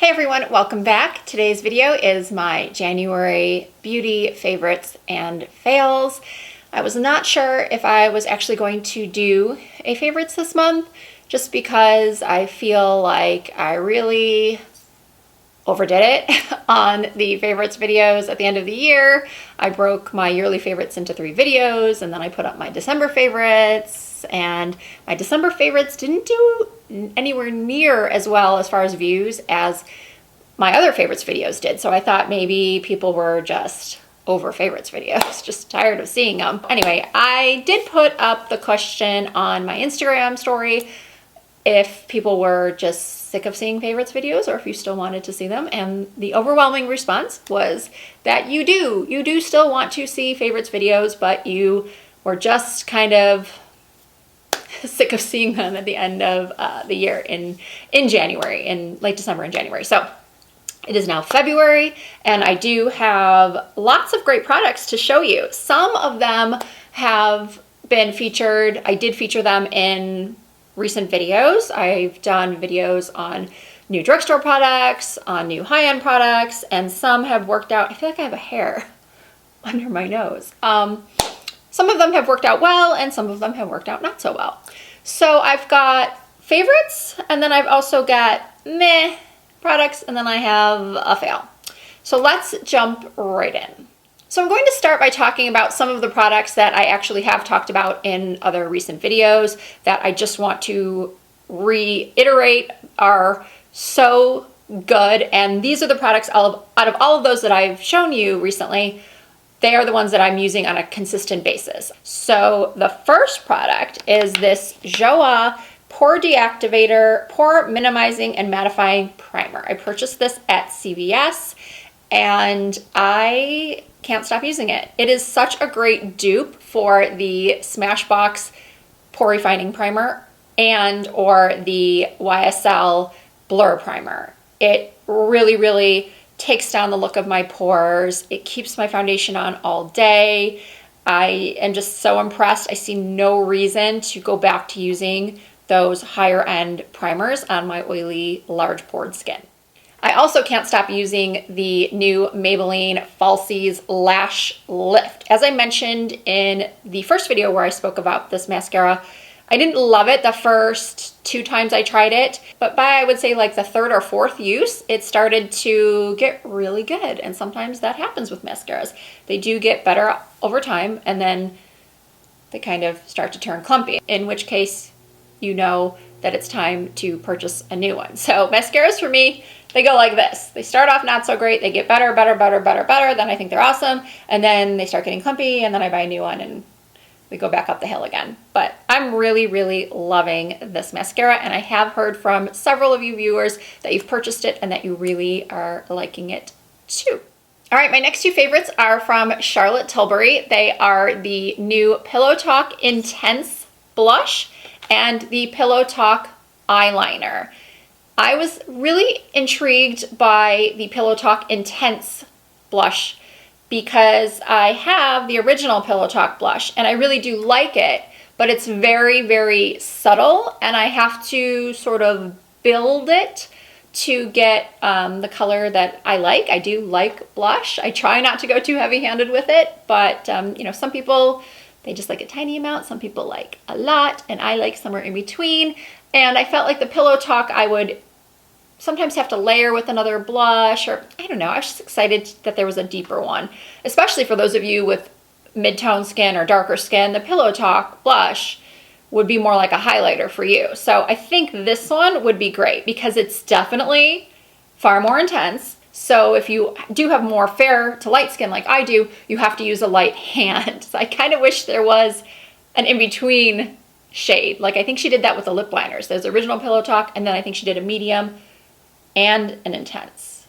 Hey everyone, welcome back. Today's video is my January beauty favorites and fails. I was not sure if I was actually going to do a favorites this month just because I feel like I really overdid it on the favorites videos at the end of the year. I broke my yearly favorites into 3 videos and then I put up my December favorites, and my December favorites didn't do anywhere near as well as far as views as my other favorites videos did. So I thought maybe people were just over favorites videos, just tired of seeing them. Anyway, I did put up the question on my Instagram story if people were just sick of seeing favorites videos or if you still wanted to see them, and the overwhelming response was that you do still want to see favorites videos, but you were just kind of sick of seeing them at the end of the year in January, in late December and January. So it is now February and I do have lots of great products to show you. Some of them have been featured. I did feature them in recent videos. I've done videos on new drugstore products, on new high-end products, and some have worked out. I feel like I have a hair under my nose. Some of them have worked out well and some of them have worked out not so well. So I've got favorites, and then I've also got meh products, and then I have a fail. So let's jump right in. So I'm going to start by talking about some of the products that I actually have talked about in other recent videos that I just want to reiterate are so good. And these are the products out of all of those that I've shown you recently. They are the ones that I'm using on a consistent basis. So the first product is this Joa Pore Deactivator Pore Minimizing and Mattifying Primer. I purchased this at CVS and I can't stop using it. It is such a great dupe for the Smashbox Pore Refining Primer and or the YSL Blur Primer. It really takes down the look of my pores. It keeps my foundation on all day. I am just so impressed. I see no reason to go back to using those higher end primers on my oily, large pored skin. I also can't stop using the new Maybelline Falsies Lash Lift. As I mentioned in the first video where I spoke about this mascara, I didn't love it the first 2 times I tried it, but by I would say like the 3rd or 4th use, it started to get really good. And sometimes that happens with mascaras. They do get better over time and then they kind of start to turn clumpy, in which case you know that it's time to purchase a new one. So mascaras for me, they go like this. They start off not so great, they get better, then I think they're awesome, and then they start getting clumpy, and then I buy a new one and we go back up the hill again. But I'm really loving this mascara, and I have heard from several of you viewers that you've purchased it and that you really are liking it too. All right, my next 2 favorites are from Charlotte Tilbury. They are the new Pillow Talk Intense Blush and the Pillow Talk Eyeliner. I was really intrigued by the Pillow Talk Intense Blush because I have the original Pillow Talk blush and I really do like it, but it's very subtle and I have to sort of build it to get the color that I like. I do like blush. I try not to go too heavy-handed with it, but you know, some people, they just like a tiny amount, some people like a lot, and I like somewhere in between. And I felt like the Pillow Talk I would sometimes have to layer with another blush, or I don't know, I was just excited that there was a deeper one. Especially for those of you with mid-tone skin or darker skin, the Pillow Talk blush would be more like a highlighter for you. So I think this one would be great because it's definitely far more intense. So if you do have more fair to light skin like I do, you have to use a light hand. So I kind of wish there was an in-between shade. Like I think she did that with the lip liners. There's the original Pillow Talk, and then I think she did a medium and an intense,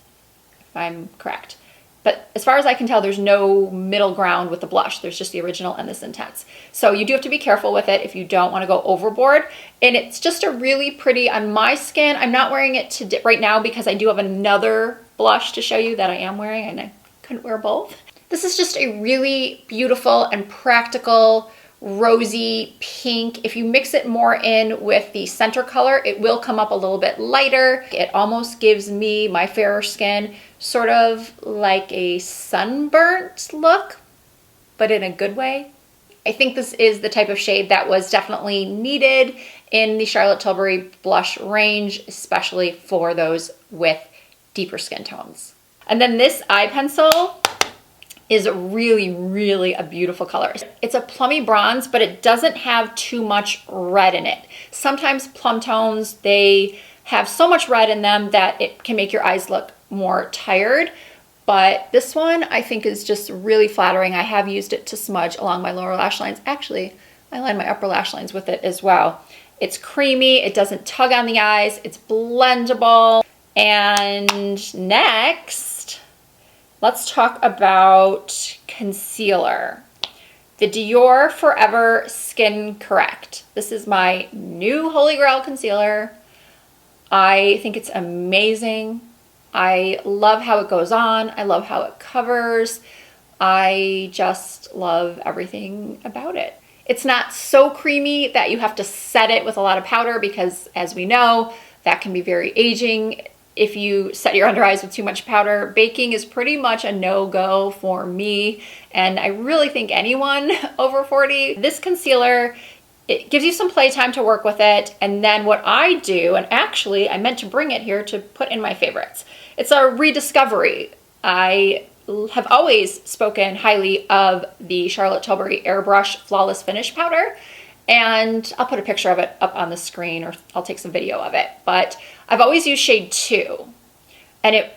if I'm correct. But as far as I can tell, there's no middle ground with the blush. There's just the original and this intense. So you do have to be careful with it if you don't want to go overboard. And it's just a really pretty on my skin. I'm not wearing it right now because I do have another blush to show you that I am wearing, and I couldn't wear both. This is just a really beautiful and practical rosy pink. If you mix it more in with the center color, it will come up a little bit lighter. It almost gives me, my fairer skin, sort of like a sunburnt look, but in a good way. I think this is the type of shade that was definitely needed in the Charlotte Tilbury blush range, especially for those with deeper skin tones. And then this eye pencil is really, really a beautiful color. It's a plummy bronze, but it doesn't have too much red in it. Sometimes plum tones, they have so much red in them that it can make your eyes look more tired. But this one I think is just really flattering. I have used it to smudge along my lower lash lines. Actually, I line my upper lash lines with it as well. It's creamy, it doesn't tug on the eyes, it's blendable. And next, let's talk about concealer. The Dior Forever Skin Correct. This is my new Holy Grail concealer. I think it's amazing. I love how it goes on. I love how it covers. I just love everything about it. It's not so creamy that you have to set it with a lot of powder because, as we know, that can be very aging. If you set your under eyes with too much powder, baking is pretty much a no-go for me, and I really think anyone over 40. This concealer, it gives you some playtime to work with it, and then what I do, and actually I meant to bring it here to put in my favorites. It's a rediscovery. I have always spoken highly of the Charlotte Tilbury Airbrush Flawless Finish Powder, and I'll put a picture of it up on the screen, or I'll take some video of it. But I've always used shade 2, and it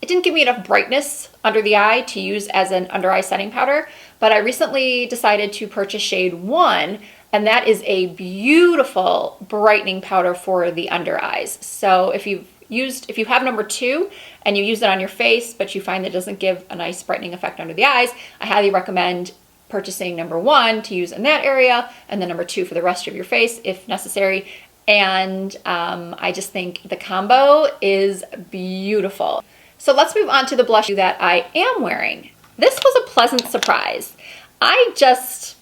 didn't give me enough brightness under the eye to use as an under eye setting powder, but I recently decided to purchase shade 1, and that is a beautiful brightening powder for the under eyes. So if you have number 2 and you use it on your face, but you find that it doesn't give a nice brightening effect under the eyes, I highly recommend purchasing number 1 to use in that area, and then number 2 for the rest of your face if necessary. And I just think the combo is beautiful. So let's move on to the blush that I am wearing. This was a pleasant surprise. I just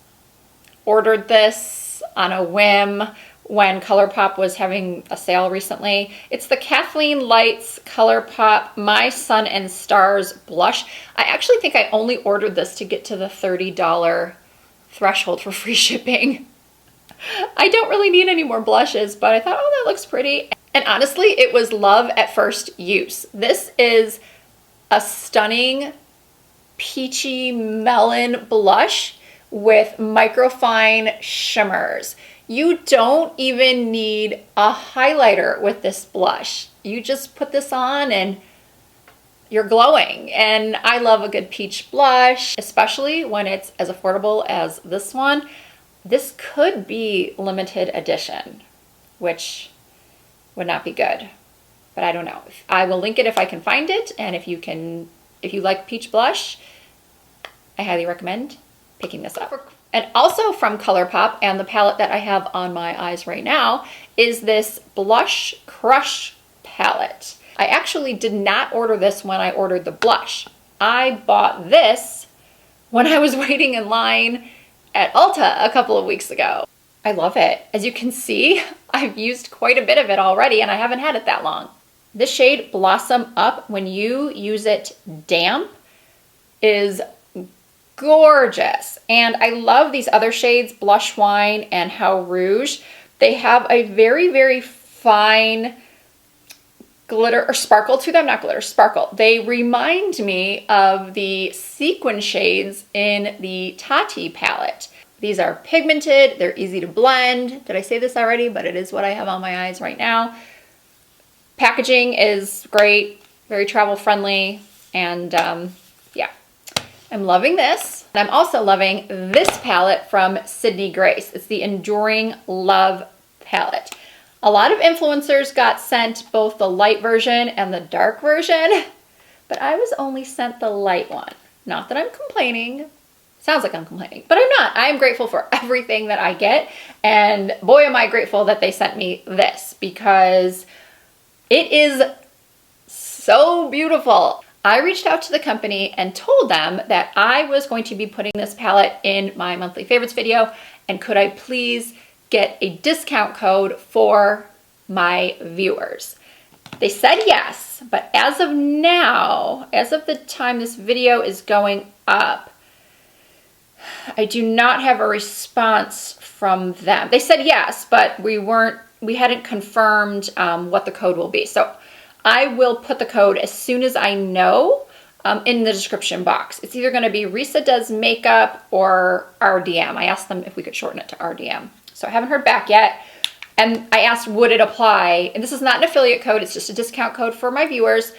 ordered this on a whim when Colourpop was having a sale recently. It's the Kathleen Lights Colourpop My Sun and Stars blush. I actually think I only ordered this to get to the $30 threshold for free shipping. I don't really need any more blushes, but I thought, oh, that looks pretty. And honestly, it was love at first use. This is a stunning peachy melon blush with microfine shimmers. You don't even need a highlighter with this blush. You just put this on and you're glowing. And I love a good peach blush, especially when it's as affordable as this one. This could be limited edition, which would not be good, but I don't know. I will link it if I can find it, and if you like peach blush, I highly recommend picking this up. And also from Colourpop, and the palette that I have on my eyes right now, is this Blush Crush palette. I actually did not order this when I ordered the blush. I bought this when I was waiting in line at Ulta a couple of weeks ago. I love it. As you can see, I've used quite a bit of it already, and I haven't had it that long. This shade Blossom Up, when you use it damp, is gorgeous. And I love these other shades, Blush Wine and How Rouge. They have a very, very fine glitter or sparkle to them, not glitter, sparkle. They remind me of the sequin shades in the Tati palette. These are pigmented, they're easy to blend. Did I say this already? But it is what I have on my eyes right now. Packaging is great, very travel friendly, and yeah, I'm loving this. And I'm also loving this palette from Sydney Grace. It's the Enduring Love palette. A lot of influencers got sent both the light version and the dark version, but I was only sent the light one. Not that I'm complaining. Sounds like I'm complaining, but I'm not. I'm grateful for everything that I get, and boy am I grateful that they sent me this, because it is so beautiful. I reached out to the company and told them that I was going to be putting this palette in my monthly favorites video, and could I please get a discount code for my viewers. They said yes, but as of now, as of the time this video is going up, I do not have a response from them. They said yes, but we hadn't confirmed what the code will be. So I will put the code as soon as I know in the description box. It's either going to be Risa Does Makeup or RDM. I asked them if we could shorten it to RDM. So I haven't heard back yet. And I asked, would it apply? And this is not an affiliate code. It's just a discount code for my viewers.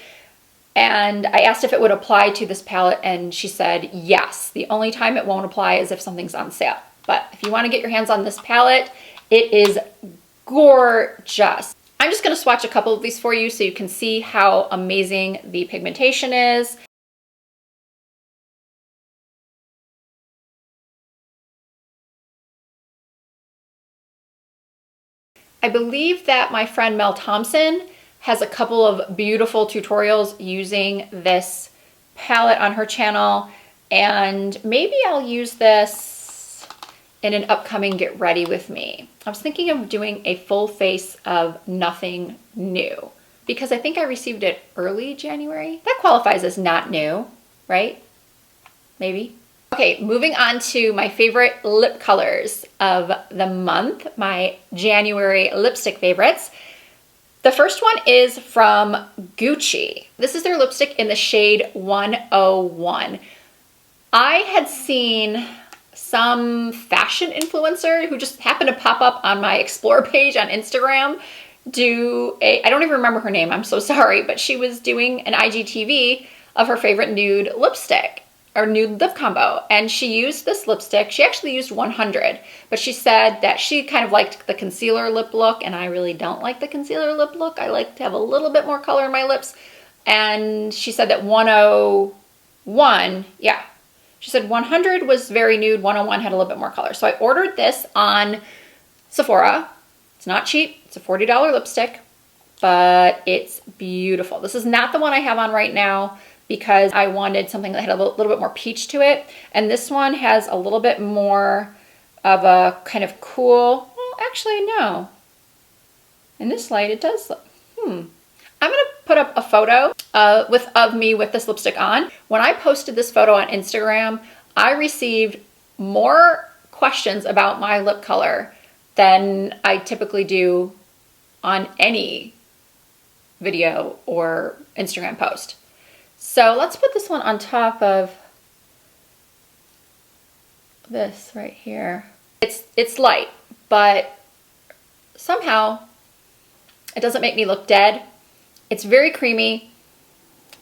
And I asked if it would apply to this palette, and she said yes. The only time it won't apply is if something's on sale. But if you want to get your hands on this palette, it is gorgeous. I'm just going to swatch a couple of these for you so you can see how amazing the pigmentation is. I believe that my friend Mel Thompson has a couple of beautiful tutorials using this palette on her channel, and maybe I'll use this in an upcoming Get Ready With Me. I was thinking of doing a full face of Nothing New because I think I received it early January. That qualifies as not new, right? Maybe. Okay, moving on to my favorite lip colors of the month, my January lipstick favorites. The first one is from Gucci. This is their lipstick in the shade 101. I had seen some fashion influencer who just happened to pop up on my Explore page on Instagram I don't even remember her name, I'm so sorry, but she was doing an IGTV of her favorite nude lipstick or nude lip combo, and she used this lipstick. She actually used 100, but she said that she kind of liked the concealer lip look, and I really don't like the concealer lip look. I like to have a little bit more color in my lips, and she said that 101, yeah, she said 100 was very nude, 101 had a little bit more color. So I ordered this on Sephora. It's not cheap, it's a $40 lipstick, but it's beautiful. This is not the one I have on right now because I wanted something that had a little bit more peach to it. And this one has a little bit more of a kind of cool, well, actually, no. In this light, it does look, I'm gonna put up a photo of me with this lipstick on. When I posted this photo on Instagram, I received more questions about my lip color than I typically do on any video or Instagram post. So let's put this one on top of this right here. It's light, but somehow it doesn't make me look dead. It's very creamy.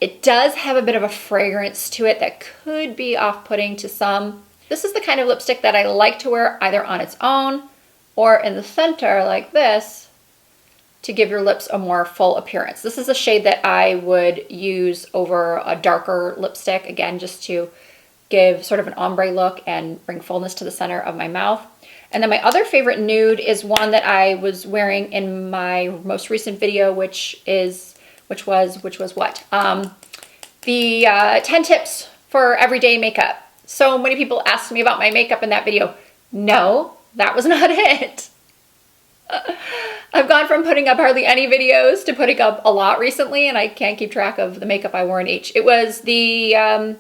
It does have a bit of a fragrance to it that could be off-putting to some. This is the kind of lipstick that I like to wear either on its own or in the center like this to give your lips a more full appearance. This is a shade that I would use over a darker lipstick, again, just to give sort of an ombre look and bring fullness to the center of my mouth. And then my other favorite nude is one that I was wearing in my most recent video, which was what? The 10 tips for everyday makeup. So many people asked me about my makeup in that video. No, that was not it. I've gone from putting up hardly any videos to putting up a lot recently, and I can't keep track of the makeup I wore in each. It was the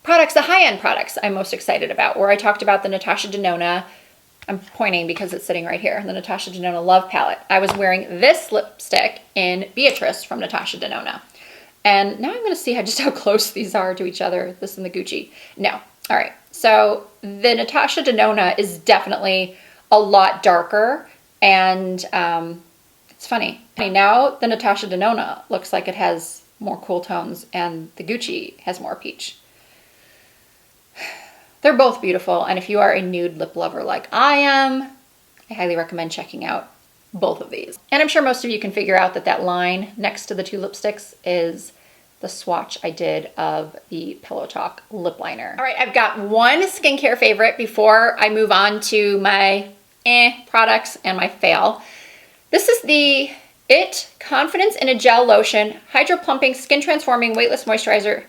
products, the high-end products I'm most excited about, where I talked about the Natasha Denona. I'm pointing because it's sitting right here, the Natasha Denona Love Palette. I was wearing this lipstick in Beatrice from Natasha Denona. And now I'm going to see just how close these are to each other, this and the Gucci. No. All right. So the Natasha Denona is definitely a lot darker, and it's funny. Now the Natasha Denona looks like it has more cool tones, and the Gucci has more peach. They're both beautiful, and if you are a nude lip lover like I am, I highly recommend checking out both of these. And I'm sure most of you can figure out that that line next to the two lipsticks is the swatch I did of the Pillow Talk lip liner. All right, I've got one skincare favorite before I move on to my products and my fail. This is the It Confidence in a Gel Lotion, Hydro Plumping, Skin Transforming, Weightless Moisturizer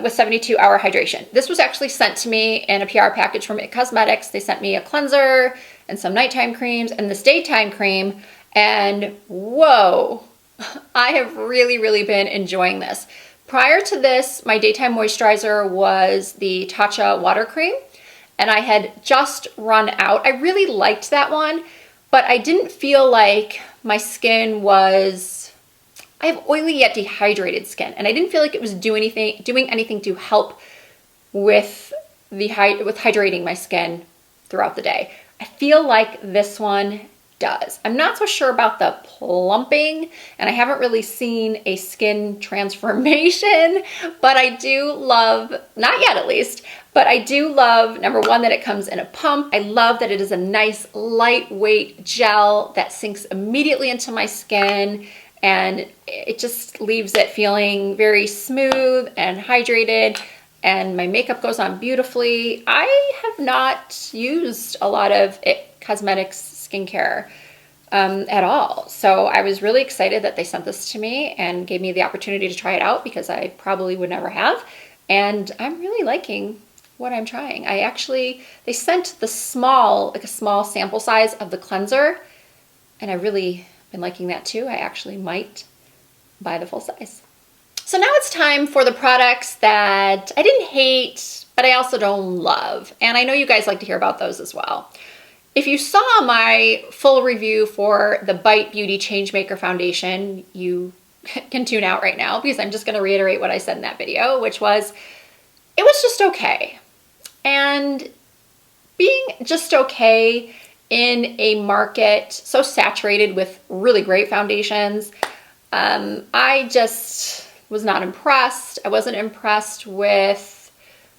with 72-hour hydration. This was actually sent to me in a PR package from It Cosmetics. They sent me a cleanser and some nighttime creams and this daytime cream. And whoa, I have really been enjoying this. Prior to this, my daytime moisturizer was the Tatcha Water Cream, and I had just run out. I really liked that one, but I didn't feel like my skin was, I have oily yet dehydrated skin, and I didn't feel like it was doing anything to help with hydrating my skin throughout the day. I feel like this one does. I'm not so sure about the plumping, and I haven't really seen a skin transformation, but I do love, not yet at least, but I do love, number one, that it comes in a pump. I love that it is a nice lightweight gel that sinks immediately into my skin, and it just leaves it feeling very smooth and hydrated, and my makeup goes on beautifully. I have not used a lot of It Cosmetics skincare at all. So I was really excited that they sent this to me and gave me the opportunity to try it out, because I probably would never have. And I'm really liking what I'm trying. They sent the small, like a small sample size of the cleanser, and I really been liking that too. I actually might buy the full size. So now it's time for the products that I didn't hate, but I also don't love. And I know you guys like to hear about those as well. If you saw my full review for the Bite Beauty Changemaker Foundation, you can tune out right now, because I'm just going to reiterate what I said in that video, which was, it was just okay. And being just okay in a market so saturated with really great foundations, I just was not impressed. I wasn't impressed with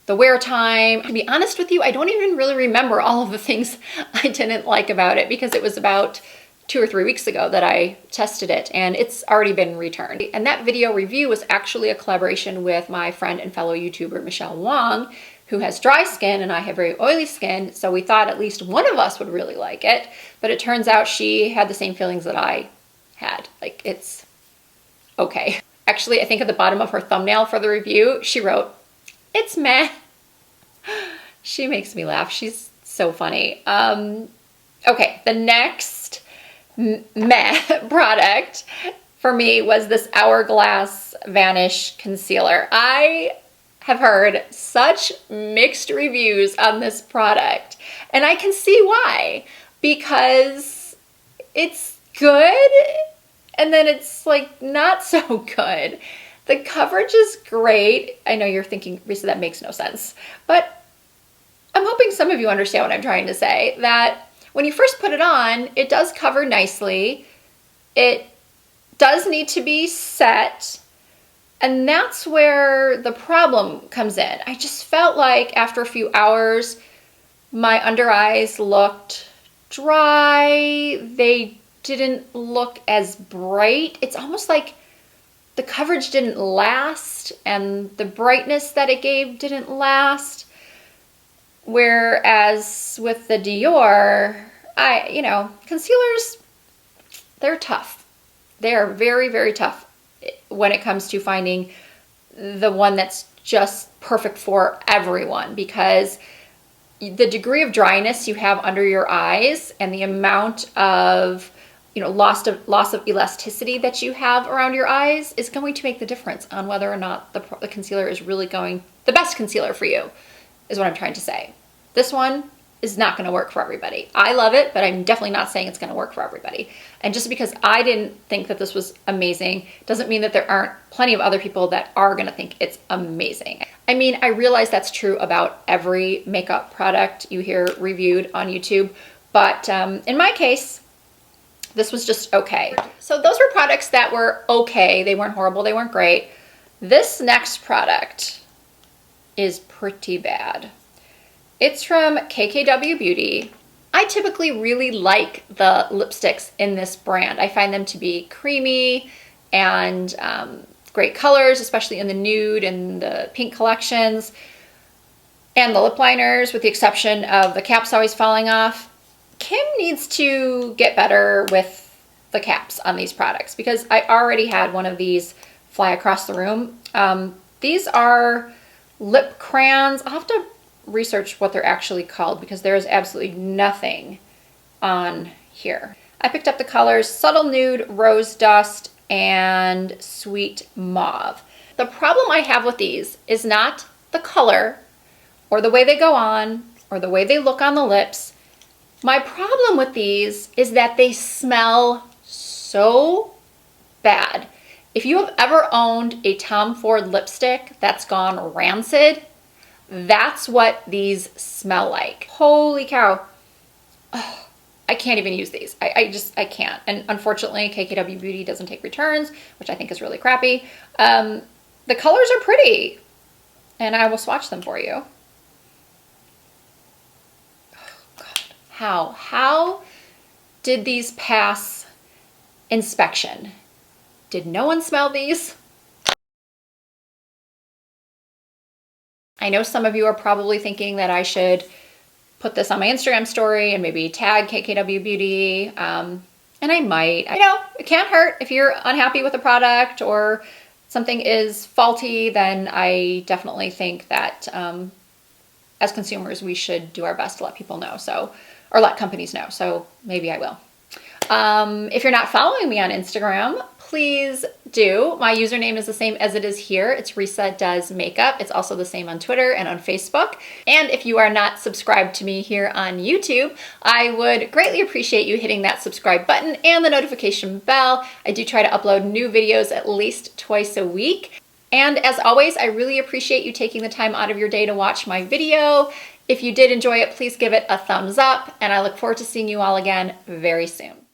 the wear time. To be honest with you, I don't even really remember all of the things I didn't like about it, because it was about 2 or 3 weeks ago that I tested it, and it's already been returned. And that video review was actually a collaboration with my friend and fellow YouTuber Michelle Wong, who has dry skin and I have very oily skin, so we thought at least one of us would really like it, but it turns out she had the same feelings that I had. Like, it's okay. Actually, I think at the bottom of her thumbnail for the review, she wrote, "It's meh." She makes me laugh. She's so funny. Okay, the next meh product for me was this Hourglass Vanish Concealer. I have heard such mixed reviews on this product, and I can see why, because it's good and then it's like not so good. The coverage is great. I know you're thinking, Risa, that makes no sense, but I'm hoping some of you understand what I'm trying to say, that when you first put it on, it does cover nicely. It does need to be set, and that's where the problem comes in. I just felt like after a few hours, my under eyes looked dry. They didn't look as bright. It's almost like the coverage didn't last, and the brightness that it gave didn't last. Whereas with the Dior, concealers, they're tough. They are very tough when it comes to finding the one that's just perfect for everyone, because the degree of dryness you have under your eyes and the amount of loss of elasticity that you have around your eyes is going to make the difference on whether or not the concealer is really the best concealer for you, is what I'm trying to say. This one is not going to work for everybody. I love it, but I'm definitely not saying it's going to work for everybody. And just because I didn't think that this was amazing doesn't mean that there aren't plenty of other people that are going to think it's amazing. I mean, I realize that's true about every makeup product you hear reviewed on YouTube, but in my case, this was just okay. So those were products that were okay. They weren't horrible, they weren't great. This next product is pretty bad. It's from KKW Beauty. I typically really like the lipsticks in this brand. I find them to be creamy and great colors, especially in the nude and the pink collections. And the lip liners, with the exception of the caps always falling off. Kim needs to get better with the caps on these products because I already had one of these fly across the room. These are lip crayons. I'll have to research what they're actually called because there is absolutely nothing on here. I picked up the colors Subtle Nude, Rose Dust, and Sweet Mauve. The problem I have with these is not the color or the way they go on or the way they look on the lips. My problem with these is that they smell so bad. If you have ever owned a Tom Ford lipstick that's gone rancid, that's what these smell like. Holy cow. Oh, I can't even use these. I can't. And unfortunately, KKW Beauty doesn't take returns, which I think is really crappy. The colors are pretty, and I will swatch them for you. Oh, God. How did these pass inspection? Did no one smell these? I know some of you are probably thinking that I should put this on my Instagram story and maybe tag KKW Beauty, and I might. You know, it can't hurt if you're unhappy with a product or something is faulty, then I definitely think that as consumers, we should do our best to let people know, or let companies know, so maybe I will. If you're not following me on Instagram, please do. My username is the same as it is here. It's Risa Does Makeup. It's also the same on Twitter and on Facebook. And if you are not subscribed to me here on YouTube, I would greatly appreciate you hitting that subscribe button and the notification bell. I do try to upload new videos at least twice a week. And as always, I really appreciate you taking the time out of your day to watch my video. If you did enjoy it, please give it a thumbs up, and I look forward to seeing you all again very soon.